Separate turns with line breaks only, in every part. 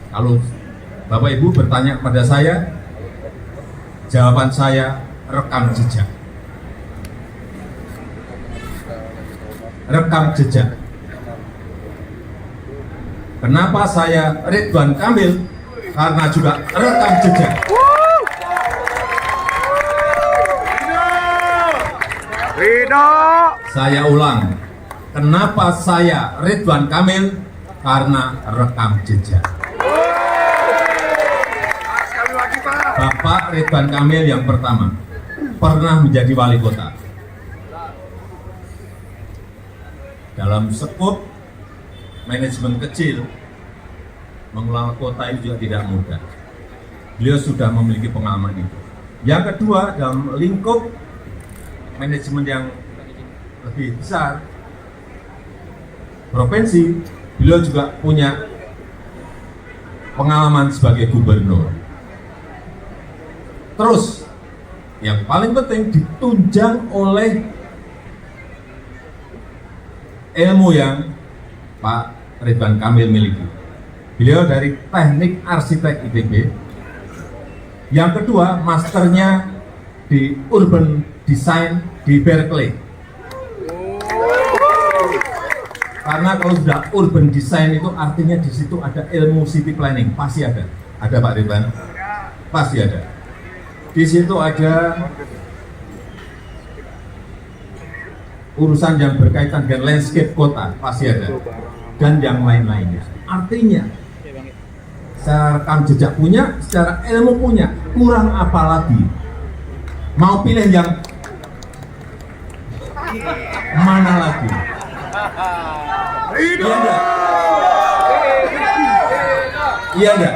Kalau Bapak Ibu bertanya kepada saya, jawaban saya rekam jejak. Rekam jejak. Kenapa saya Ridwan Kamil? Karena juga rekam jejak. Saya ulang, kenapa saya Ridwan Kamil? Karena rekam jejak. Bapak Ridwan Kamil yang pertama pernah menjadi wali kota. Dalam skop manajemen kecil, mengelola kota itu juga tidak mudah. Beliau sudah memiliki pengalaman itu. Yang kedua, dalam lingkup manajemen yang lebih besar, provinsi, beliau juga punya pengalaman sebagai gubernur. Terus, yang paling penting ditunjang oleh ilmu yang Pak Ridwan Kamil miliki. Beliau dari teknik arsitek ITB. Yang kedua, masternya di urban design di Berkeley. Karena kalau sudah urban design itu artinya di situ ada ilmu city planning, pasti ada. Ada Pak Ridwan? Pasti ada. Di situ ada urusan yang berkaitan dengan landscape kota, pasti ada. Dan yang lain-lainnya. Artinya, secara rekam jejak punya, secara ilmu punya, kurang apa lagi? Mau pilih yang mana lagi? Iya enggak? Iya enggak?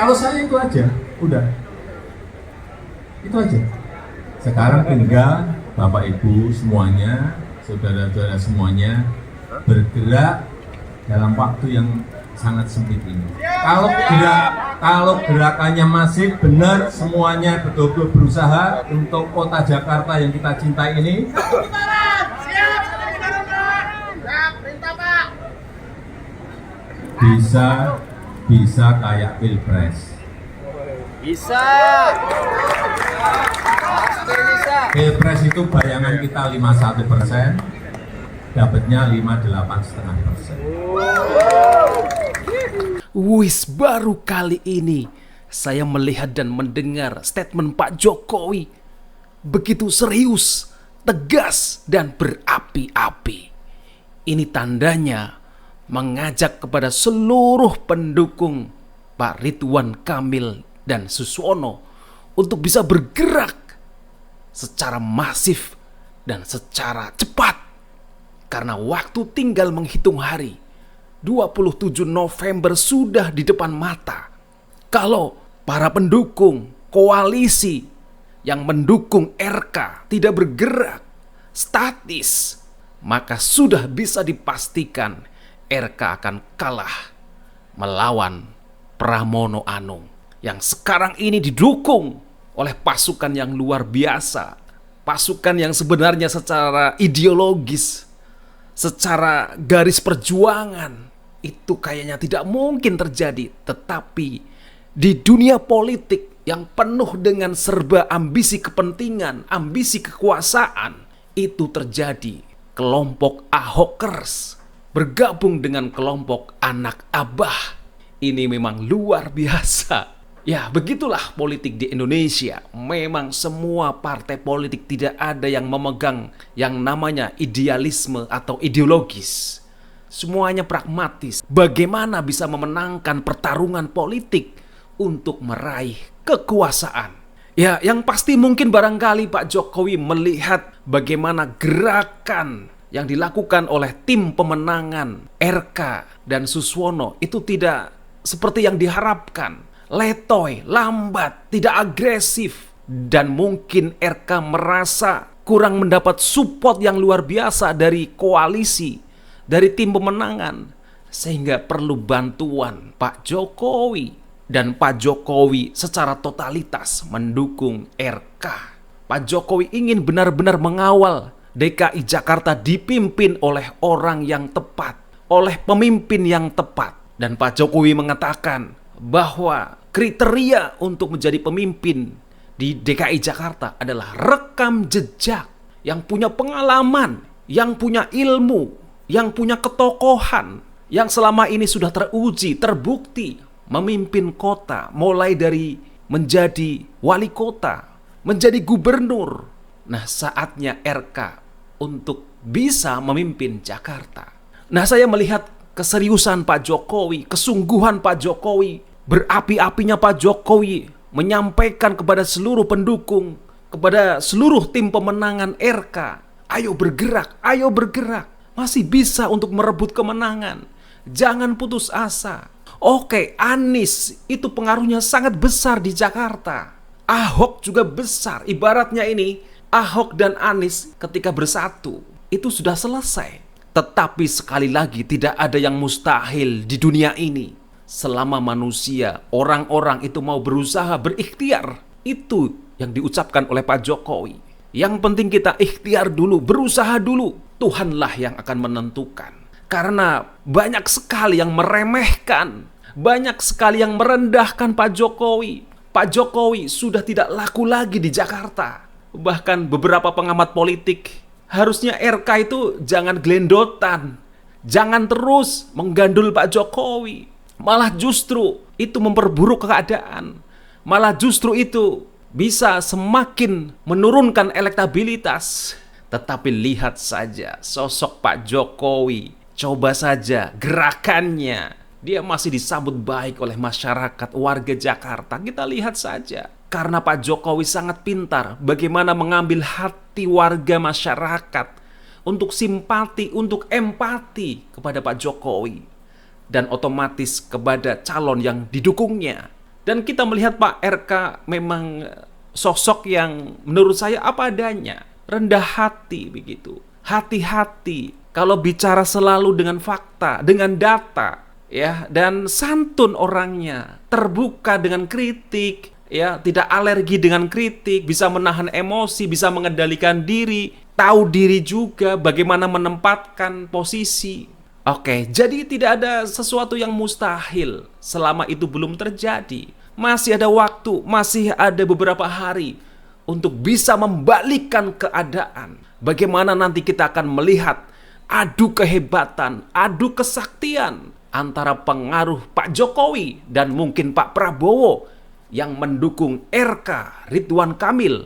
Kalau saya itu aja, udah. Itu aja. Sekarang tinggal Bapak Ibu semuanya, saudara-saudara semuanya bergerak dalam waktu yang sangat sempit ini. Kalau gerakannya masih benar, semuanya betul-betul berusaha untuk kota Jakarta yang kita cintai ini. Bisa kayak Pilpres.
Bisa.
Pilpres itu bayangan kita 51%, dapatnya 58,5%.
Wis, baru kali ini saya melihat dan mendengar statement Pak Jokowi begitu serius, tegas, dan berapi-api. Ini tandanya mengajak kepada seluruh pendukung Pak Ridwan Kamil dan Suswono untuk bisa bergerak secara masif dan secara cepat. Karena waktu tinggal menghitung hari. 27 November sudah di depan mata. Kalau para pendukung koalisi yang mendukung RK tidak bergerak statis, maka sudah bisa dipastikan RK akan kalah melawan Pramono Anung yang sekarang ini didukung oleh pasukan yang luar biasa. Pasukan yang sebenarnya secara ideologis, secara garis perjuangan itu kayaknya tidak mungkin terjadi. Tetapi di dunia politik yang penuh dengan serba ambisi kepentingan, ambisi kekuasaan, itu terjadi. Kelompok Ahokers bergabung dengan kelompok anak Abah. Ini memang luar biasa. Ya, begitulah politik di Indonesia. Memang semua partai politik tidak ada yang memegang yang namanya idealisme atau ideologis. Semuanya pragmatis. Bagaimana bisa memenangkan pertarungan politik untuk meraih kekuasaan. Ya, yang pasti mungkin barangkali Pak Jokowi melihat bagaimana gerakan yang dilakukan oleh tim pemenangan RK dan Suswono itu tidak seperti yang diharapkan. Letoy, lambat, tidak agresif. Dan mungkin RK merasa kurang mendapat support yang luar biasa dari koalisi, dari tim pemenangan. Sehingga perlu bantuan Pak Jokowi. Dan Pak Jokowi secara totalitas mendukung RK. Pak Jokowi ingin benar-benar mengawal DKI Jakarta dipimpin oleh orang yang tepat, oleh pemimpin yang tepat. Dan Pak Jokowi mengatakan bahwa kriteria untuk menjadi pemimpin di DKI Jakarta adalah rekam jejak, yang punya pengalaman, yang punya ilmu, yang punya ketokohan, yang selama ini sudah teruji, terbukti memimpin kota, mulai dari menjadi wali kota, menjadi gubernur. Nah, saatnya RK untuk bisa memimpin Jakarta. Nah, saya melihat keseriusan Pak Jokowi, kesungguhan Pak Jokowi, berapi-apinya Pak Jokowi menyampaikan kepada seluruh pendukung, kepada seluruh tim pemenangan RK, ayo bergerak, ayo bergerak. Masih bisa untuk merebut kemenangan. Jangan putus asa. Oke, Anies itu pengaruhnya sangat besar di Jakarta. Ahok juga besar. Ibaratnya ini, Ahok dan Anies ketika bersatu, itu sudah selesai. Tetapi sekali lagi, tidak ada yang mustahil di dunia ini. Selama manusia, orang-orang itu mau berusaha berikhtiar. Itu yang diucapkan oleh Pak Jokowi. Yang penting kita ikhtiar dulu, berusaha dulu. Tuhanlah yang akan menentukan. Karena banyak sekali yang meremehkan, banyak sekali yang merendahkan Pak Jokowi. Pak Jokowi sudah tidak laku lagi di Jakarta. Bahkan beberapa pengamat politik, harusnya RK itu jangan gelendotan, jangan terus menggandul Pak Jokowi. Malah justru itu memperburuk keadaan. Malah justru itu bisa semakin menurunkan elektabilitas. Tetapi lihat saja sosok Pak Jokowi. Coba saja gerakannya. Dia masih disambut baik oleh masyarakat warga Jakarta. Kita lihat saja. Karena Pak Jokowi sangat pintar bagaimana mengambil hati warga masyarakat untuk simpati, untuk empati kepada Pak Jokowi. Dan otomatis kepada calon yang didukungnya. Dan kita melihat Pak RK memang sosok yang menurut saya apa adanya. Rendah hati begitu. Hati-hati kalau bicara selalu dengan fakta, dengan data, ya, dan santun orangnya, terbuka dengan kritik, ya, tidak alergi dengan kritik, bisa menahan emosi, bisa mengendalikan diri, tahu diri juga bagaimana menempatkan posisi. Oke, jadi tidak ada sesuatu yang mustahil selama itu belum terjadi. Masih ada waktu, masih ada beberapa hari untuk bisa membalikkan keadaan. Bagaimana nanti kita akan melihat adu kehebatan, adu kesaktian antara pengaruh Pak Jokowi dan mungkin Pak Prabowo yang mendukung RK Ridwan Kamil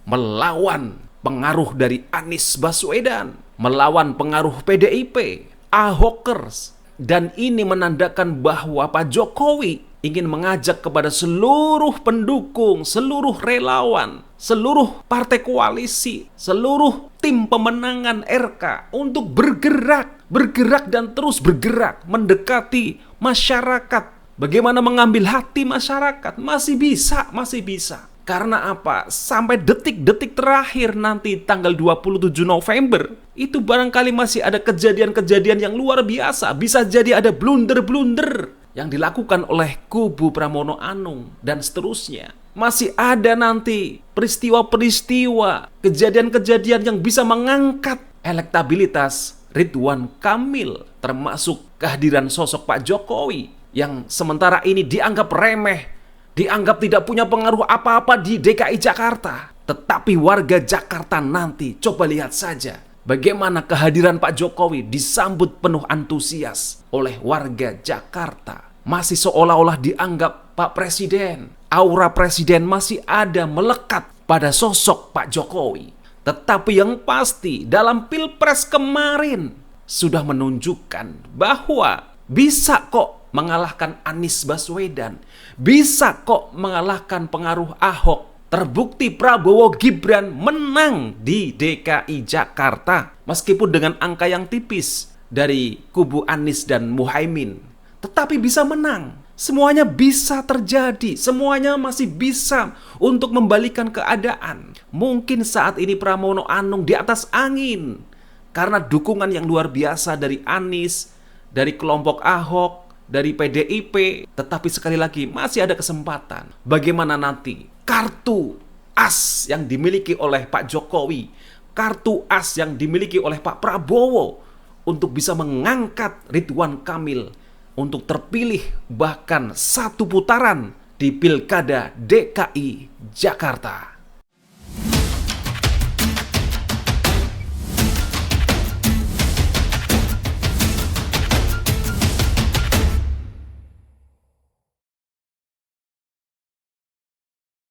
melawan pengaruh dari Anies Baswedan, melawan pengaruh PDIP, Ahokers. Dan ini menandakan bahwa Pak Jokowi ingin mengajak kepada seluruh pendukung, seluruh relawan, seluruh partai koalisi, seluruh tim pemenangan RK untuk bergerak dan terus bergerak mendekati masyarakat. Bagaimana mengambil hati masyarakat? Masih bisa. Karena apa? Sampai detik-detik terakhir nanti tanggal 27 November, itu barangkali masih ada kejadian-kejadian yang luar biasa. Bisa jadi ada blunder-blunder yang dilakukan oleh kubu Pramono Anung dan seterusnya. Masih ada nanti peristiwa-peristiwa, kejadian-kejadian yang bisa mengangkat elektabilitas Ridwan Kamil, termasuk kehadiran sosok Pak Jokowi yang sementara ini dianggap remeh, dianggap tidak punya pengaruh apa-apa di DKI Jakarta. Tetapi warga Jakarta nanti coba lihat saja bagaimana kehadiran Pak Jokowi disambut penuh antusias oleh warga Jakarta. Masih seolah-olah dianggap Pak Presiden. Aura Presiden masih ada melekat pada sosok Pak Jokowi. Tetapi yang pasti dalam Pilpres kemarin sudah menunjukkan bahwa bisa kok mengalahkan Anies Baswedan, bisa kok mengalahkan pengaruh Ahok. Terbukti Prabowo Gibran menang di DKI Jakarta meskipun dengan angka yang tipis dari kubu Anies dan Muhaimin, tetapi bisa menang. Semuanya bisa terjadi, semuanya masih bisa untuk membalikan keadaan. Mungkin saat ini Pramono Anung di atas angin karena dukungan yang luar biasa dari Anies, dari kelompok Ahok, dari PDIP, tetapi sekali lagi masih ada kesempatan. Bagaimana nanti kartu as yang dimiliki oleh Pak Jokowi, kartu as yang dimiliki oleh Pak Prabowo untuk bisa mengangkat Ridwan Kamil untuk terpilih bahkan satu putaran di Pilkada DKI Jakarta.